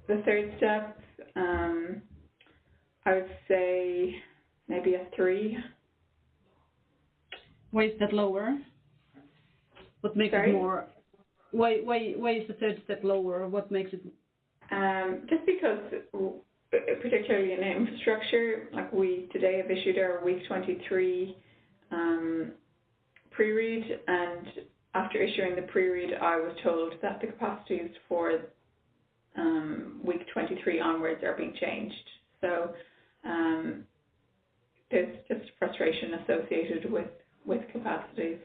the third step, I would say maybe a 3. Why is that lower? What makes Sorry? it more? Why is the third step lower? What makes it? Just because, particularly in infrastructure, like we today have issued our week 23 pre-read, and after issuing the pre-read, I was told that the capacities for week 23 onwards are being changed. So there's just frustration associated with capacities,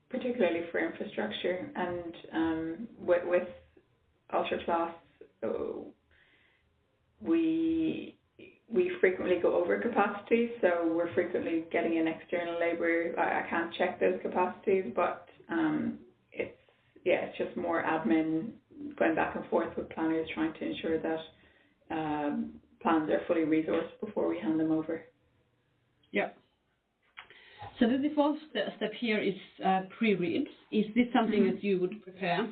particularly for infrastructure, and with ultra class, we frequently go over capacity, so we're frequently getting in external labour. I can't check those capacities, but it's just more admin going back and forth with planners, trying to ensure that plans are fully resourced before we hand them over. Yeah. So the default step here is pre-read. Is this something that you would prepare?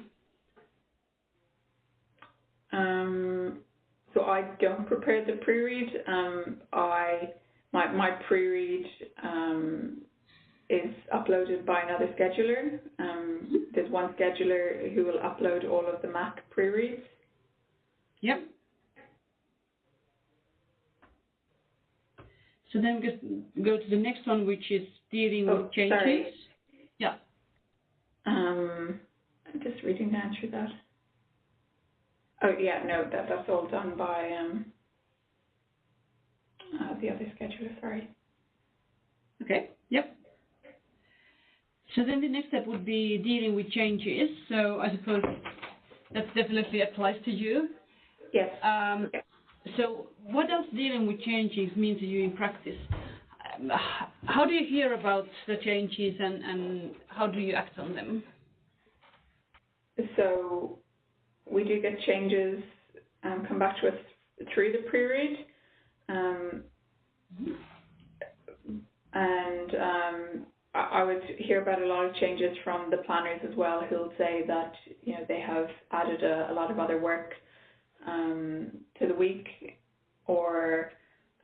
So I don't prepare the pre-read. My pre-read is uploaded by another scheduler. There's one scheduler who will upload all of the MAC pre-reads. Yep. So then we just go to the next one, which is dealing with changes. Sorry. Yeah. I'm just reading down through that. Oh yeah, no, that's all done by the other scheduler. Sorry. Okay. Yep. So then the next step would be dealing with changes. So I suppose that definitely applies to you. Yes. So what does dealing with changes mean to you in practice? How do you hear about the changes and how do you act on them? So we do get changes come back to us through the pre-read, and I would hear about a lot of changes from the planners as well, who'll say that they have added a lot of other work to the week, or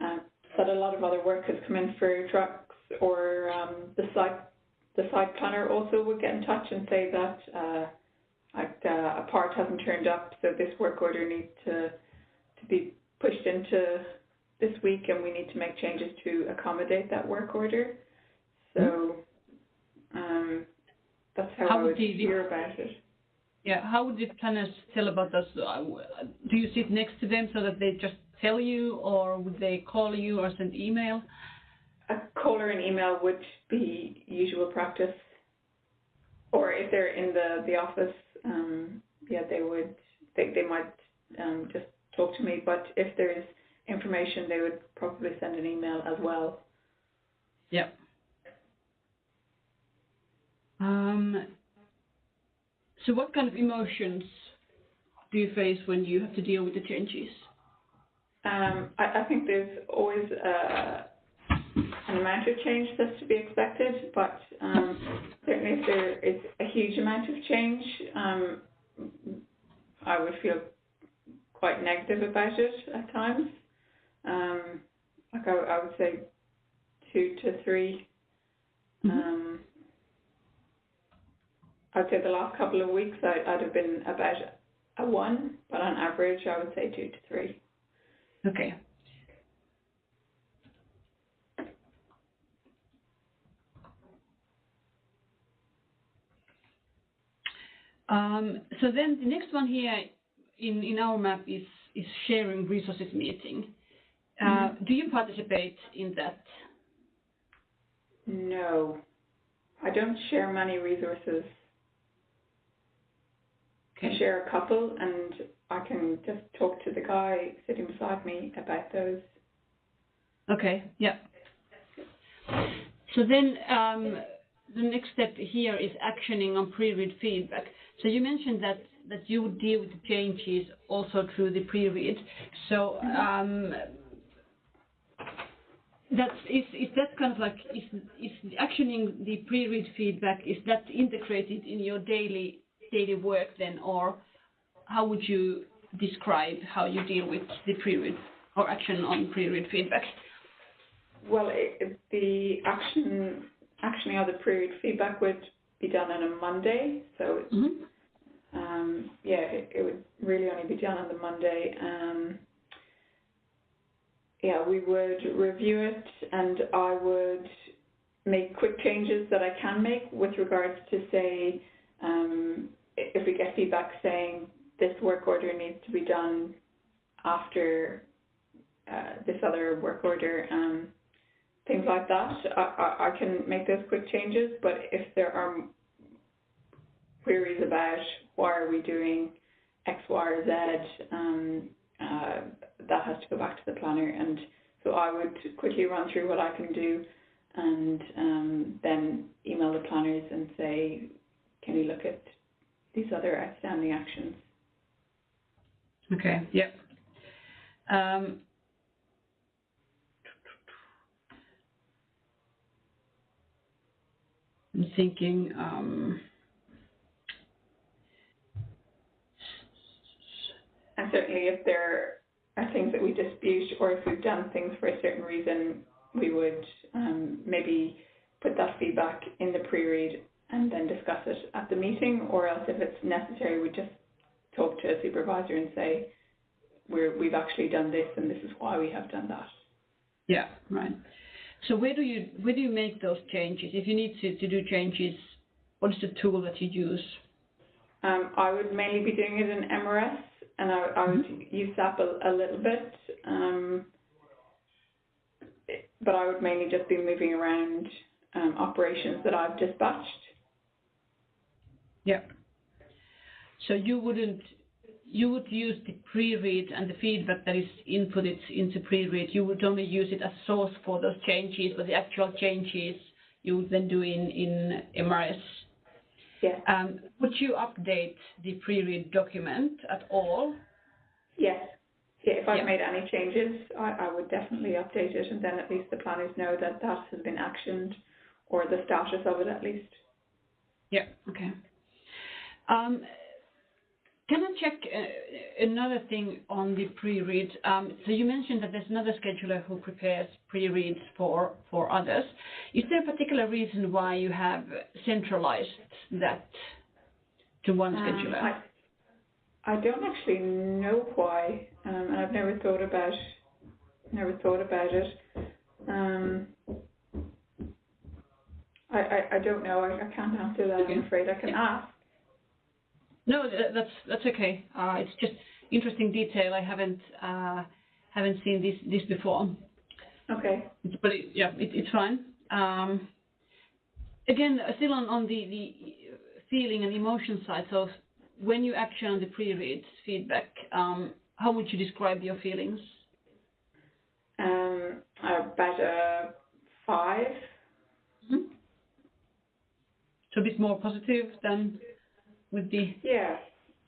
that a lot of other work has come in for trucks, or the site planner also would get in touch and say that a part hasn't turned up, so this work order needs to be pushed into this week, and we need to make changes to accommodate that work order. So that's how I would hear about it. Yeah, how would the planners tell about this? Do you sit next to them so that they just tell you, or would they call you or send email? A call or an email would be usual practice. Or if they're in the office, they might just talk to me. But if there's information, they would probably send an email as well. Yeah. So what kind of emotions do you face when you have to deal with the changes? I think there's always an amount of change that's to be expected, but certainly if there is a huge amount of change, I would feel quite negative about it at times. I would say 2 to 3. I'd say the last couple of weeks I'd have been about a 1, but on average I would say 2 to 3. Okay. So then the next one here in our map is sharing resources meeting. Do you participate in that? No, I don't share many resources. I share a couple, and I can just talk to the guy sitting beside me about those. Okay, yeah. So then the next step here is actioning on pre-read feedback. So you mentioned that you would deal with the changes also through the pre-read. So is that kind of like, is actioning the pre-read feedback, is that integrated in your daily daily work then, or how would you describe how you deal with the pre-read or action on pre-read feedback? Well, the actioning of the pre-read feedback would be done on a Monday, so it would really only be done on the Monday. We would review it, and I would make quick changes that I can make with regards to, say, if we get feedback saying this work order needs to be done after this other work order, things like that. I can make those quick changes, but if there are queries about why are we doing X, Y, or Z, that has to go back to the planner, and so I would quickly run through what I can do, and then email the planners and say, can you look at these other outstanding actions? Okay, yep. I'm thinking, and certainly if there are things that we dispute, or if we've done things for a certain reason, we would maybe put that feedback in the pre-read and then discuss it at the meeting, or else if it's necessary, we just talk to a supervisor and say, we've actually done this and this is why we have done that. Yeah, right. So where do you make those changes? If you need to do changes, what is the tool that you use? I would mainly be doing it in MRS, and I would use SAP a little bit, but I would mainly just be moving around operations that I've dispatched. Yeah. So you would use the pre-read and the feedback that is inputted into pre-read. You would only use it as source for those changes, but the actual changes you would then do in MRS. Yes. Would you update the pre-read document at all? Yes. Yeah, if I've made any changes, I would definitely update it, and then at least the planners know that that has been actioned, or the status of it at least. Yeah, okay. Can I check another thing on the pre-read? So you mentioned that there's another scheduler who prepares pre-reads for others. Is there a particular reason why you have centralized that to one scheduler? I don't actually know why, and I've never thought about it. I don't know. I can't answer that. I'm afraid. I can ask. No, that's okay. It's just interesting detail. I haven't seen this before. Okay. But it's fine. Again, still on the feeling and emotion side. So when you action on the pre-read feedback, how would you describe your feelings? About a 5. Mm-hmm. So a bit more positive than with the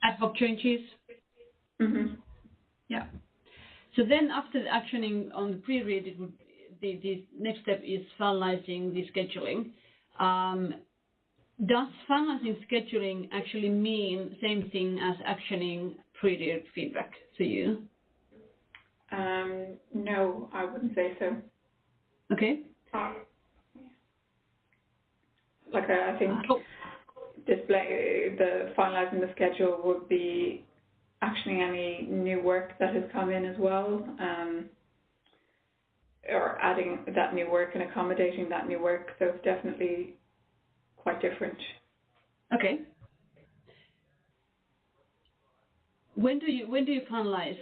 ad hoc changes? Mm-hmm. Yeah. So then after the actioning on the pre-read, the next step is finalizing the scheduling. Does finalizing scheduling actually mean same thing as actioning pre-read feedback to you? No, I wouldn't say so. Okay. I think the finalizing the schedule would be actioning any new work that has come in as well, or adding that new work and accommodating that new work. So it's definitely quite different. Okay. When do you finalize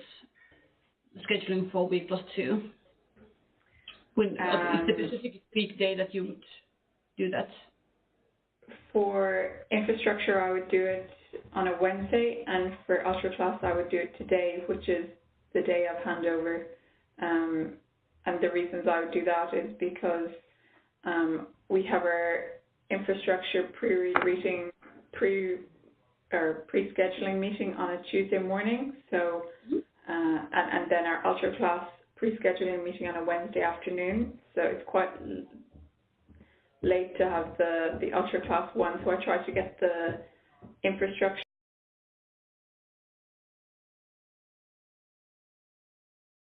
scheduling for week +2? When is the specific week day that you would do that? For infrastructure, I would do it on a Wednesday, and for ultra class, I would do it today, which is the day of handover. And the reasons I would do that is because we have our infrastructure pre-scheduling meeting on a Tuesday morning, so and then our ultra class pre-scheduling meeting on a Wednesday afternoon. So it's quite late to have the ultra class one, so I try to get the infrastructure